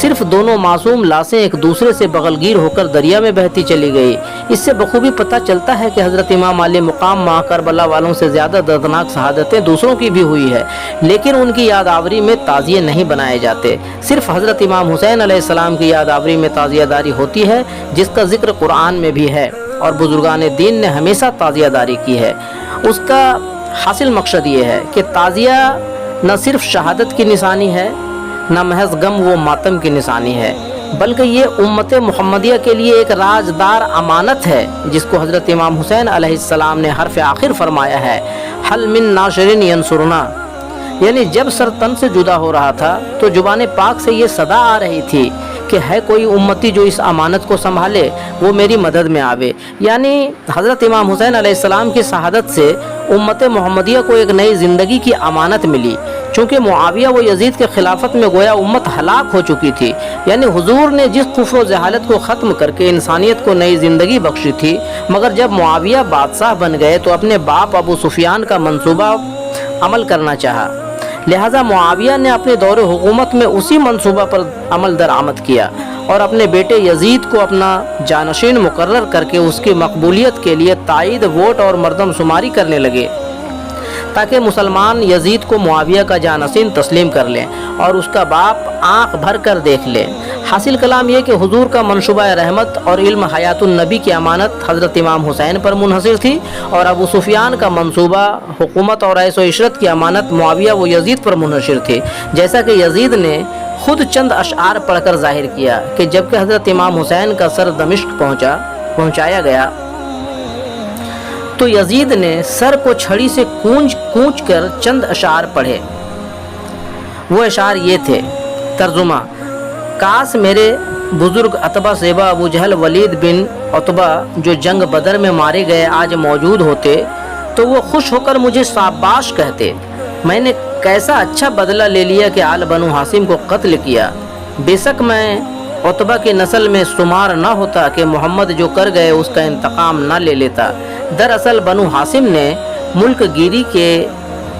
صرف دونوں معصوم لاشیں ایک دوسرے سے بغلگیر ہو کر دریا میں بہتی چلی گئی۔ اس سے بخوبی پتہ چلتا ہے کہ حضرت امام علیہ مقام ماہ کربلا والوں سے زیادہ دردناک شہادتیں دوسروں کی بھی ہوئی ہے، لیکن ان کی یاد آوری میں تعزیے نہیں بنائے جاتے۔ صرف حضرت امام حسین علیہ السلام کی یاد آوری میں تعزیہ داری ہوتی ہے، جس کا ذکر قرآن میں بھی ہے اور بزرگان دین نے ہمیشہ تعزیہ داری کی ہے۔ اس کا حاصل مقصد یہ ہے کہ تعزیہ نہ صرف شہادت کی نشانی ہے، نہ محض غم و ماتم کی نشانی ہے، بلکہ یہ امت محمدیہ کے لیے ایک رازدار امانت ہے، جس کو حضرت امام حسین علیہ السلام نے حرف آخر فرمایا ہے، حل من ناصرین ینصرنا، یعنی جب سر تن سے جدا ہو رہا تھا تو زبان پاک سے یہ صدا آ رہی تھی کہ ہے کوئی امتی جو اس امانت کو سنبھالے، وہ میری مدد میں آوے۔ یعنی حضرت امام حسین علیہ السلام کی شہادت سے امت محمدیہ کو ایک نئی زندگی کی امانت ملی، چونکہ معاویہ و یزید کے خلافت میں گویا امت ہلاک ہو چکی تھی۔ یعنی حضور نے جس کفر و جہالت کو ختم کر کے انسانیت کو نئی زندگی بخشی تھی، مگر جب معاویہ بادشاہ بن گئے تو اپنے باپ ابو سفیان کا منصوبہ عمل کرنا چاہا، لہٰذا معاویہ نے اپنے دور حکومت میں اسی منصوبہ پر عمل درآمد کیا اور اپنے بیٹے یزید کو اپنا جانشین مقرر کر کے اس کی مقبولیت کے لیے تائید ووٹ اور مردم شماری کرنے لگے، تاکہ مسلمان یزید کو معاویہ کا جانشین تسلیم کر لیں اور اس کا باپ آنکھ بھر کر دیکھ لیں۔ حاصل کلام یہ کہ حضور کا منصوبہ رحمت اور علم حیات النبی کی امانت حضرت امام حسین پر منحصر تھی، اور ابو سفیان کا منصوبہ حکومت اور عیش و عشرت کی امانت معاویہ و یزید پر منحصر تھی، جیسا کہ یزید نے خود چند اشعار پڑھ کر ظاہر کیا کہ جبکہ حضرت امام حسین کا سر دمشق پہنچایا گیا تو یزید نے سر کو چھڑی سے کونچ کر چند اشعار پڑھے۔ وہ اشعار یہ تھے، ترجمہ: کاش میرے بزرگ عتبہ شیبہ ابو جہل ولید بن عتبہ جو جنگ بدر میں مارے گئے آج موجود ہوتے تو وہ خوش ہو کر مجھے شاباش کہتے۔ میں نے کیسا اچھا بدلہ لے لیا کہ آل بنو ہاشم کو قتل کیا۔ بے شک میں عتبہ کی نسل میں شمار نہ ہوتا کہ محمد جو کر گئے اس کا انتقام نہ لے لیتا۔ دراصل بنو ہاشم نے ملک گیری کے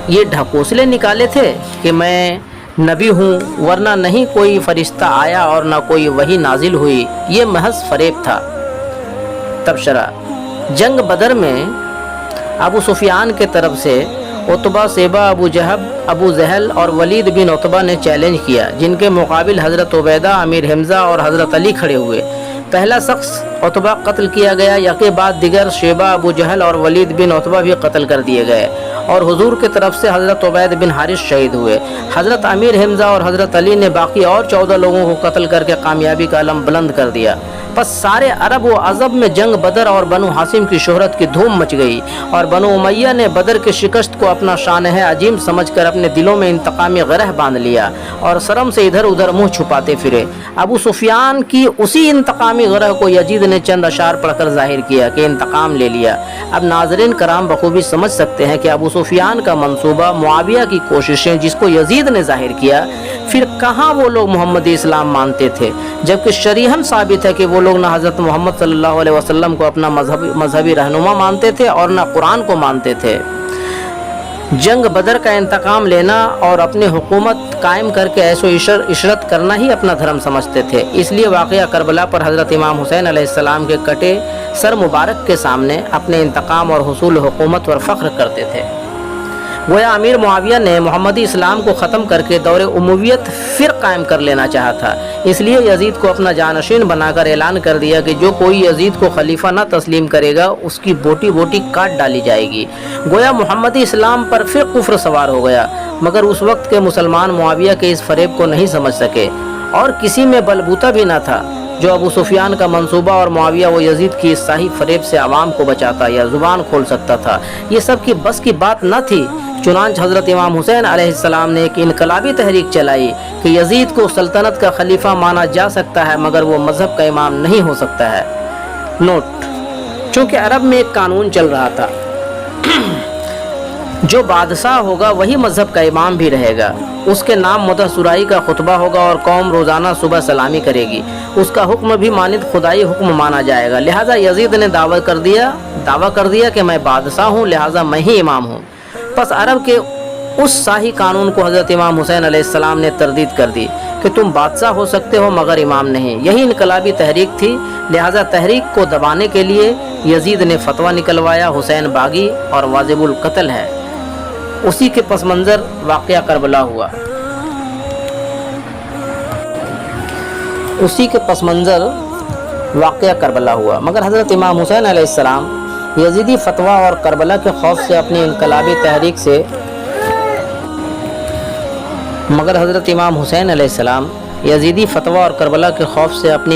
یہ ڈھکوسلے نکالے تھے کہ میں نبی ہوں، ورنہ نہیں کوئی فرشتہ آیا اور نہ کوئی وحی نازل ہوئی، یہ محض فریب تھا۔ تبصرہ: جنگ بدر میں ابو سفیان کے طرف سے عتبہ، شیبہ، ابو جہل اور ولید بن عتبہ نے چیلنج کیا، جن کے مقابل حضرت عبیدہ، امیر حمزہ اور حضرت علی کھڑے ہوئے۔ پہلا شخص عتبہ قتل کیا گیا، یکے بعد دیگر شیبہ، ابو جہل اور ولید بن عتبہ بھی قتل کر دیے گئے، اور حضور کی طرف سے حضرت عبید بن حارث شہید ہوئے۔ حضرت امیر حمزہ اور حضرت علی نے باقی اور 14 لوگوں کو قتل کر کے کامیابی کا علم بلند کر دیا۔ پس سارے عرب و عجم میں جنگ بدر اور بنو ہاشم کی شہرت کی دھوم مچ گئی، اور بنو امیہ نے بدر کی شکست کو اپنا شانہ عظیم سمجھ کر اپنے دلوں میں انتقامی گرہ باندھ لیا اور شرم سے ادھر ادھر منہ چھپاتے پھرے۔ ابو سفیان کی اسی انتقامی گرہ کو یزید نے چند اشعار پڑھ کر ظاہر کیا کہ انتقام لے لیا۔ اب ناظرین کرام بخوبی سمجھ سکتے ہیں کہ ابو سفیان کا منصوبہ، معاویہ کی کوششیں جس کو یزید نے ظاہر کیا، پھر کہاں وہ لوگ محمدی اسلام مانتے تھے، جبکہ شریحاً ثابت ہے کہ وہ لوگ نہ حضرت محمد صلی اللہ علیہ وسلم کو اپنا مذہبی رہنما مانتے تھے اور نہ قرآن کو مانتے تھے۔ جنگ بدر کا انتقام لینا اور اپنی حکومت قائم کر کے عیش و عشرت کرنا ہی اپنا دھرم سمجھتے تھے، اس لیے واقعہ کربلا پر حضرت امام حسین علیہ السلام کے کٹے سر مبارک کے سامنے اپنے انتقام اور حصول حکومت پر فخر کرتے تھے۔ گویا امیر معاویہ نے محمدی اسلام کو ختم کر کے دور امویت پھر قائم کر لینا چاہا تھا، اس لیے یزید کو اپنا جانشین بنا کر اعلان کر دیا کہ جو کوئی یزید کو خلیفہ نہ تسلیم کرے گا اس کی بوٹی بوٹی کاٹ ڈالی جائے گی۔ گویا محمدی اسلام پر پھر کفر سوار ہو گیا، مگر اس وقت کے مسلمان معاویہ کے اس فریب کو نہیں سمجھ سکے، اور کسی میں بلبوتا بھی نہ تھا جو ابو سفیان کا منصوبہ اور معاویہ و یزید کی اس صحیح فریب سے عوام کو بچاتا یا زبان کھول سکتا تھا۔ یہ سب کی بس کی بات نہ تھی۔ چنانچہ حضرت امام حسین علیہ السلام نے ایک انقلابی تحریک چلائی کہ یزید کو سلطنت کا خلیفہ مانا جا سکتا ہے، مگر وہ مذہب کا امام نہیں ہو سکتا ہے۔ نوٹ: چونکہ عرب میں ایک قانون چل رہا تھا، جو بادشاہ ہوگا وہی مذہب کا امام بھی رہے گا، اس کے نام مدح سرائی کا خطبہ ہوگا اور قوم روزانہ صبح سلامی کرے گی، اس کا حکم بھی مانند خدائی حکم مانا جائے گا۔ لہٰذا یزید نے دعویٰ کر دیا کہ میں بادشاہ ہوں، لہٰذا میں ہی امام ہوں۔ پس عرب کے اس شاہی قانون کو حضرت امام حسین علیہ السلام نے تردید کر دی۔ کہ تم بادشاہ ہو سکتے ہو مگر امام نہیں۔ یہی انقلابی تحریک تھی، لہٰذا تحریک کو دبانے کے لیے یزید نے فتویٰ نکلوایا، حسین باغی اور واجب القتل ہے۔ اسی کے پس منظر واقعہ کربلا ہوا۔ مگر حضرت امام حسین علیہ السلام یزیدی فتویٰ اور کربلا کے خوف سے اپنی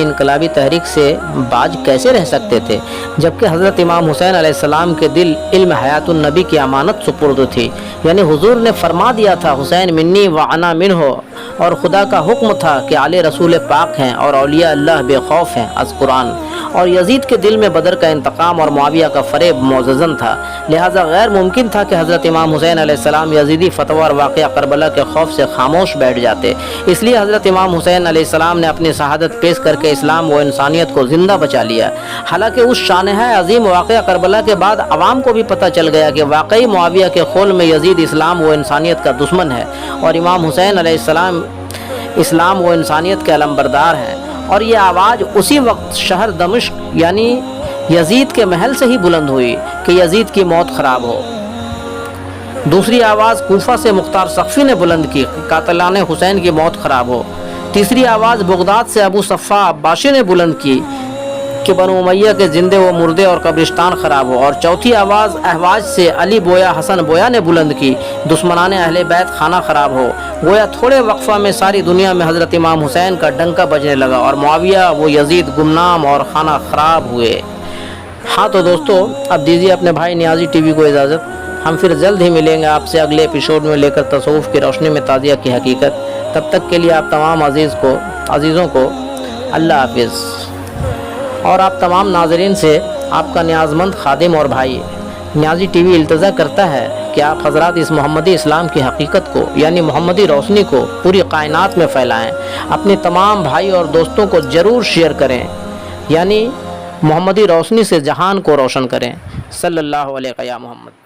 انقلابی تحریک سے باز کیسے رہ سکتے تھے، جبکہ حضرت امام حسین علیہ السلام کے دل علم حیات النبی کی امانت سپرد تھی، یعنی حضور نے فرما دیا تھا حسین منی و انا منہ، اور خدا کا حکم تھا کہ آل رسول پاک ہیں اور اولیاء اللہ بے خوف ہیں از قرآن، اور یزید کے دل میں بدر کا انتقام اور معاویہ کا فریب معززن تھا، لہٰذا غیر ممکن تھا کہ حضرت امام حسین علیہ السلام یزیدی فتویٰ اور واقعہ کربلا کے خوف سے خاموش بیٹھ جاتے۔ اس لیے حضرت امام حسین علیہ السلام نے اپنی شہادت پیش کر کے اسلام و انسانیت کو زندہ بچا لیا۔ حالانکہ اس شانہ عظیم واقعہ کربلا کے بعد عوام کو بھی پتہ چل گیا کہ واقعی معاویہ کے خول میں یزید اسلام و انسانیت کا دشمن ہے، اور امام حسین علیہ السلام اسلام و انسانیت کے علمبردار ہیں۔ اور یہ آواز اسی وقت شہر دمشق یعنی یزید کے محل سے ہی بلند ہوئی کہ یزید کی موت خراب ہو۔ دوسری آواز کوفہ سے مختار سقفی نے بلند کی، قاتلان حسین کی موت خراب ہو۔ تیسری آواز بغداد سے ابو صفا عباشی نے بلند کی کہ بنو امیہ کے زندے و مردے اور قبرستان خراب ہو۔ اور چوتھی آواز احواز سے علی بویا حسن بویا نے بلند کی، دشمنان اہل بیت خانہ خراب ہو۔ گویا تھوڑے وقفہ میں ساری دنیا میں حضرت امام حسین کا ڈنکا بجنے لگا، اور معاویہ وہ یزید گمنام اور خانہ خراب ہوئے۔ ہاں تو دوستو، اب دیجیے اپنے بھائی نیازی ٹی وی کو اجازت، ہم پھر جلد ہی ملیں گے آپ سے اگلے ایپیسوڈ میں، لے کر تصوف کی روشنی میں تازیہ کی حقیقت۔ تب تک کے لیے آپ تمام عزیزوں کو اللہ حافظ، اور آپ تمام ناظرین سے آپ کا نیازمند خادم اور بھائی نیازی ٹی وی التجا کرتا ہے کہ آپ حضرات اس محمدی اسلام کی حقیقت کو یعنی محمدی روشنی کو پوری کائنات میں پھیلائیں، اپنے تمام بھائی اور دوستوں کو ضرور شیئر کریں، یعنی محمدی روشنی سے جہان کو روشن کریں۔ صلی اللہ علیہ یا محمد۔